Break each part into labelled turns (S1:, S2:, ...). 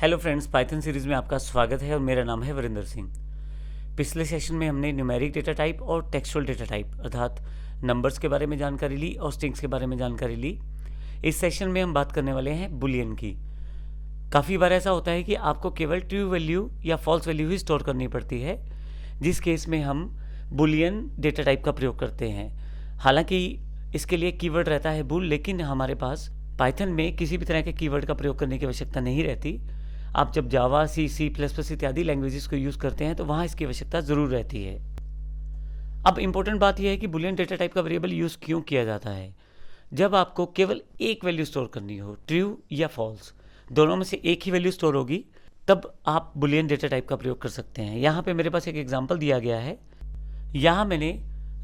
S1: Hello friends, Python series में आपका स्वागत है और मेरा नाम है वरिंदर सिंह। पिछले सेशन में हमने न्यूमेरिक डेटा टाइप और टेक्सचुअल डेटा टाइप अर्थात नंबर्स के बारे में जानकारी ली और स्ट्रिंग्स के बारे में जानकारी ली। इस सेशन में हम बात करने वाले हैं बुलियन की। काफ़ी बार ऐसा होता है कि आपको केवल ट्रू वैल्यू या फॉल्स वैल्यू ही स्टोर करनी पड़ती है, जिस केस में हम बुलियन डेटा टाइप का प्रयोग करते हैं। हालांकि इसके लिए कीवर्ड रहता है बुल, लेकिन हमारे पास पाइथन में किसी भी तरह के कीवर्ड का प्रयोग करने की आवश्यकता नहीं रहती। आप जब जावा, सी++ इत्यादि लैंग्वेजेस को यूज़ करते हैं तो वहाँ इसकी आवश्यकता ज़रूर रहती है। अब इम्पोर्टेंट बात यह है कि बुलियन डेटा टाइप का वेरिएबल यूज़ क्यों किया जाता है। जब आपको केवल एक वैल्यू स्टोर करनी हो, ट्रू या फॉल्स, दोनों में से एक ही वैल्यू स्टोर होगी, तब आप बुलियन डेटा टाइप का प्रयोग कर सकते हैं। यहाँ पे मेरे पास एक एग्जांपल दिया गया है। यहाँ मैंने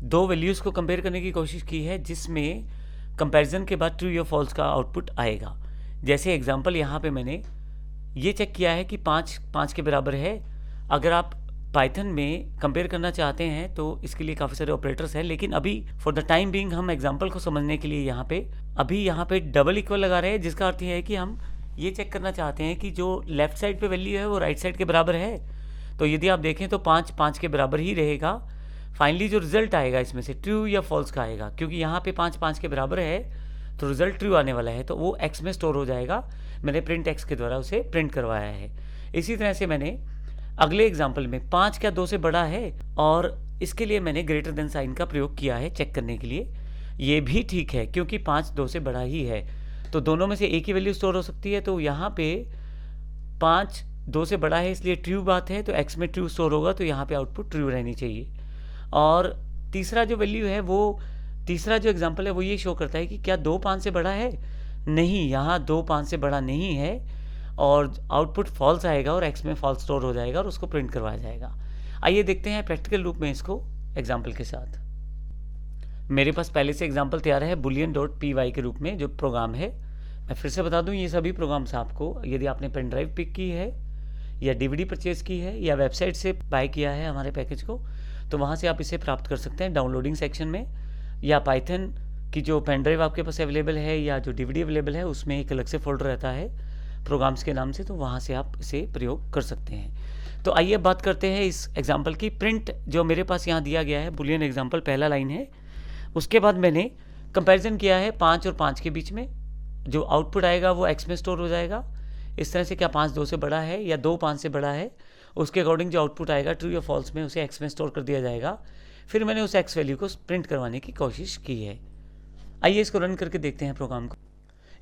S1: दो वैल्यूज़ को कंपेयर करने की कोशिश की है, जिसमें कंपैरिजन के बाद ट्रू या फॉल्स का आउटपुट आएगा। जैसे एग्जांपल यहाँ पे मैंने ये चेक किया है कि 5 के बराबर है। अगर आप पाइथन में कंपेयर करना चाहते हैं तो इसके लिए काफ़ी सारे ऑपरेटर्स हैं, लेकिन अभी फॉर द टाइम बीइंग हम एग्जांपल को समझने के लिए यहाँ पे डबल इक्वल लगा रहे हैं, जिसका अर्थ ये है कि हम ये चेक करना चाहते हैं कि जो लेफ्ट साइड पे वैल्यू है वो राइट साइड के बराबर है। तो यदि आप देखें तो 5 के बराबर ही रहेगा। फाइनली जो रिजल्ट आएगा इसमें से ट्रू या फॉल्स का आएगा, क्योंकि यहाँ पे 5 के बराबर है तो रिजल्ट ट्रू आने वाला है, तो वो एक्स में स्टोर हो जाएगा। मैंने प्रिंट एक्स के द्वारा उसे प्रिंट करवाया है। इसी तरह से मैंने अगले एग्जाम्पल में 5 क्या 2 से बड़ा है, और इसके लिए मैंने ग्रेटर देन साइन का प्रयोग किया है चेक करने के लिए। ये भी ठीक है, क्योंकि 5 2 से बड़ा ही है, तो दोनों में से एक ही वैल्यू स्टोर हो सकती है। तो यहाँ पे 5 2 से बड़ा है, इसलिए ट्रू बात है, तो एक्स में ट्रू स्टोर होगा, तो यहाँ पे आउटपुट ट्रू रहनी चाहिए। और तीसरा जो वैल्यू है वो तीसरा जो एग्जांपल है वो ये शो करता है कि क्या 2 5 से बड़ा है। नहीं, यहाँ 2 5 से बड़ा नहीं है, और आउटपुट फॉल्स आएगा और एक्स में फॉल्स स्टोर हो जाएगा और उसको प्रिंट करवाया जाएगा। आइए देखते हैं प्रैक्टिकल रूप में इसको एग्जाम्पल के साथ। मेरे पास पहले से एग्जाम्पल तैयार है boolean.py के रूप में जो प्रोग्राम है। मैं फिर से बता दूं, ये सभी प्रोग्राम्स आपको, यदि आपने पेन ड्राइव पिक की है या DVD परचेज की है या वेबसाइट से बाय किया है हमारे पैकेज को, तो वहाँ से आप इसे प्राप्त कर सकते हैं डाउनलोडिंग सेक्शन में, या पाइथन की जो पेन ड्राइव आपके पास अवेलेबल है या जो DVD अवेलेबल है उसमें एक अलग से फोल्डर रहता है प्रोग्राम्स के नाम से, तो वहाँ से आप इसे प्रयोग कर सकते हैं। तो आइए बात करते हैं इस एग्जाम्पल की। प्रिंट जो मेरे पास यहाँ दिया गया है बुलियन एग्जाम्पल, पहला लाइन है। उसके बाद मैंने कंपैरिजन किया है 5 और 5 के बीच में। जो आउटपुट आएगा वो एक्स में स्टोर हो जाएगा। इस तरह से क्या 5 2 से बड़ा है या 2 5 से बड़ा है, उसके अकॉर्डिंग जो आउटपुट आएगा ट्रू या फॉल्स में, उसे एक्स में स्टोर कर दिया जाएगा। फिर मैंने उस एक्स वैल्यू को प्रिंट करवाने की कोशिश की है। आइए इसको रन करके देखते हैं प्रोग्राम को।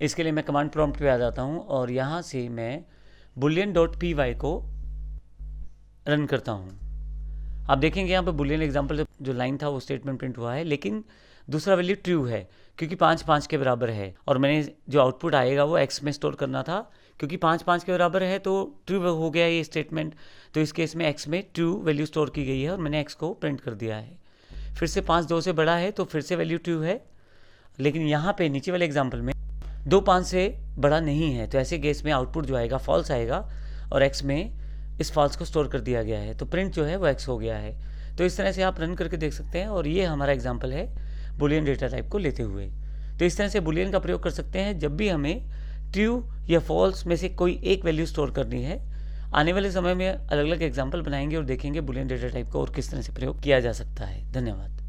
S1: इसके लिए मैं कमांड प्रॉम्प्ट पे आ जाता हूँ और यहाँ से मैं boolean.py को रन करता हूँ। आप देखेंगे यहाँ पे बुलियन एग्जाम्पल जो लाइन था वो स्टेटमेंट प्रिंट हुआ है, लेकिन दूसरा वैल्यू ट्रू है क्योंकि 5 5 के बराबर है, और मैंने जो आउटपुट आएगा वो एक्स में स्टोर करना था। क्योंकि 5 5 के बराबर है तो ट्रू हो गया ये स्टेटमेंट, तो इस केस में एक्स में ट्रू वैल्यू स्टोर की गई है और मैंने एक्स को प्रिंट कर दिया है। फिर से 5 2 से बड़ा है तो फिर से वैल्यू ट्रू है, लेकिन यहाँ पे नीचे वाले एग्जाम्पल में 2 5 से बड़ा नहीं है, तो ऐसे केस में आउटपुट जो आएगा फॉल्स आएगा और एक्स में इस फॉल्स को स्टोर कर दिया गया है, तो प्रिंट जो है वो एक्स हो गया है। तो इस तरह से आप रन करके देख सकते हैं, और ये हमारा एग्जाम्पल है बुलियन डेटा टाइप को लेते हुए। तो इस तरह से बुलियन का प्रयोग कर सकते हैं जब भी हमें ट्रू या फॉल्स में से कोई एक वैल्यू स्टोर करनी है। आने वाले समय में अलग अलग एग्जाम्पल बनाएंगे और देखेंगे बुलियन डेटा टाइप को और किस तरह से प्रयोग किया जा सकता है। धन्यवाद।